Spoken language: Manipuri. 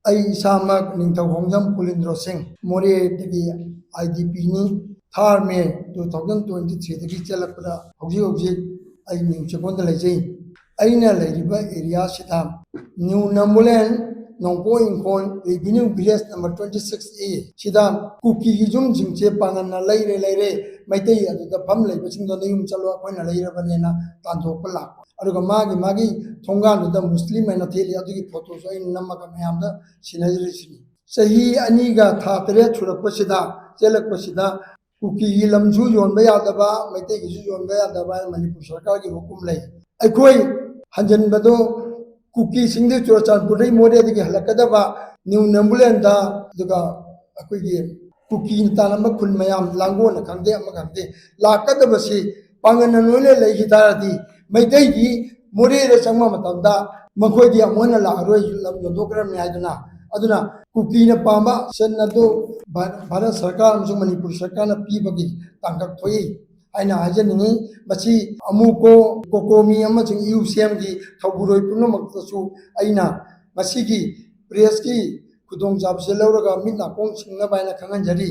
ꯑꯩ ꯏꯁꯥꯃꯛ ꯅꯤꯡꯊꯧ ꯈꯣꯡꯖꯝ ꯄꯨꯂꯤꯟꯗ꯭ꯔꯣ ꯁꯤꯡ ꯃꯣꯔꯦꯗꯒꯤ IDPꯅꯤ ꯊꯥꯔ ꯃꯦ 2023ꯗꯒꯤ ꯆꯠꯂꯛꯄꯗ ꯍꯧꯖꯤꯛ ꯍꯧꯖꯤꯛ ꯑꯩ ꯅ꯭ꯌꯨ ꯆꯦꯀꯣꯟꯗ ꯂꯩꯖꯩ ꯑꯩꯅ ꯂꯩꯔꯤꯕ ꯑꯦꯔꯤꯌꯥꯁꯤꯗ ꯅ꯭ꯌꯨ ꯅꯝꯕꯨꯂꯦꯟ ꯅꯣꯡꯄꯣ ꯏꯪꯈꯣꯜ ꯔꯦꯚꯤꯅ꯭ꯌꯨ ꯚꯤꯂꯦꯖ ꯅꯝꯕꯔ 26A ꯁꯤꯗ ꯀꯨꯀꯤꯒꯤ ꯌꯨꯝꯁꯤꯡꯁꯦ ꯄꯥꯡꯒꯟꯅ ꯂꯩꯔꯦ ꯃꯩꯇꯩ ꯑꯗꯨꯗ ꯐꯝ ꯂꯩꯕꯁꯤꯡꯗꯣ ꯅꯌꯨꯝ ꯆꯠꯂꯣ ꯑꯩꯈꯣꯏꯅ ꯂꯩꯔꯕꯅꯦꯅ ꯇꯥꯟꯊꯣꯛꯄ ꯂꯥꯛꯄ ꯑꯗꯨꯒ ꯃꯥꯒꯤ ꯊꯣꯡꯒꯥꯟꯗꯨꯗ ꯃꯨꯁꯂꯤꯝ ꯍꯥꯏꯅ ꯊꯦꯠꯂꯤ ꯑꯗꯨꯒꯤ ꯐꯣꯇꯣꯁꯨ ꯑꯩꯅ ꯅꯝꯃꯒ ꯃꯌꯥꯝꯗ ꯁꯤꯟꯅꯖꯔꯤꯁꯤꯅꯤ ꯆꯍꯤ 2ꯒ ꯊꯥ 8 ꯁꯨꯔꯛꯄꯁꯤꯗ ꯆꯦꯜꯂꯛꯄꯁꯤꯗ ꯀꯨꯀꯤꯒꯤ ꯂꯝꯁꯨ ꯌꯣꯟꯕ ꯌꯥꯗꯕ ꯃꯩꯇꯩꯒꯤꯁꯨ ꯌꯣꯟꯕ ꯌꯥꯗꯕ ꯃꯅꯤꯄꯨꯔ ꯁꯔꯀꯥꯔꯒꯤ ꯍꯨꯀꯨꯝ ꯂꯩ ꯑꯩꯈꯣꯏ ꯍꯟꯖꯟꯕꯗꯣ ꯀꯨꯀꯤꯁꯤꯡꯗꯤ ꯆꯨꯔꯆꯥꯟꯄꯨꯔꯗꯒꯤ ꯃꯣꯔꯦꯗꯒꯤ ꯍꯜꯂꯛꯀꯗꯕ ꯅ꯭ꯌꯨ ꯅꯝꯕꯨꯂꯦꯟꯗ ꯑꯗꯨꯒ ꯑꯩꯈꯣꯏꯒꯤ ꯀꯨꯀꯤꯅ ꯇꯥꯜꯂꯝꯕ ꯈꯨꯟ ꯃꯌꯥꯝ ꯂꯥꯡꯒꯣꯜꯅ ꯈꯪꯗꯦ ꯑꯃ ꯈꯪꯗꯦ ꯂꯥꯛꯀꯗꯕꯁꯤ ꯄꯥꯡꯒꯟꯅ ꯂꯣꯏꯅ ꯂꯩꯈꯤ ꯇꯥꯔꯗꯤ ꯃꯩꯇꯩꯒꯤ ꯃꯣꯔꯦꯗ ꯆꯪꯕ ꯃꯇꯝꯗ ꯃꯈꯣꯏꯗꯤ ꯑꯃꯨꯛ ꯍꯟꯅ ꯂꯥꯛꯑꯔꯣꯏ ꯂꯝ ꯌꯣꯟꯊꯣꯛꯈ꯭ꯔꯕꯅꯤ ꯍꯥꯏꯗꯨꯅ ꯑꯗꯨꯅ ꯀꯨꯀꯤꯅ ꯄꯥꯝꯕ ꯁꯟ ꯑꯗꯨ ꯚꯥꯔꯠ ꯁꯔꯀꯥꯔ ꯑꯃꯁꯨꯡ ꯃꯅꯤꯄꯨꯔ ꯁꯔꯀꯥꯔꯅ ꯄꯤꯕꯒꯤ ꯇꯥꯡꯀꯛ ꯊꯣꯛꯏ ꯍꯥꯏꯅ ꯍꯥꯏꯖꯅꯤꯡꯉꯤ ꯃꯁꯤ ꯑꯃꯨꯀꯣ ꯀꯣꯀꯣꯃꯤ ꯑꯃꯁꯨꯡ UCMꯒꯤ ꯊꯧꯕꯨꯔꯣꯏ ꯄꯨꯝꯅꯃꯛꯇꯁꯨ ꯑꯩꯅ ꯃꯁꯤꯒꯤ ꯄ꯭ꯔꯦꯁꯀꯤ ꯈꯨꯗꯣꯡꯆꯥꯕꯁꯤ ꯂꯧꯔꯒ ꯃꯤꯠ ꯅꯥꯀꯣꯡ ꯁꯤꯡꯅꯕ ꯍꯥꯏꯅ ꯈꯪꯍꯟꯖꯔꯤ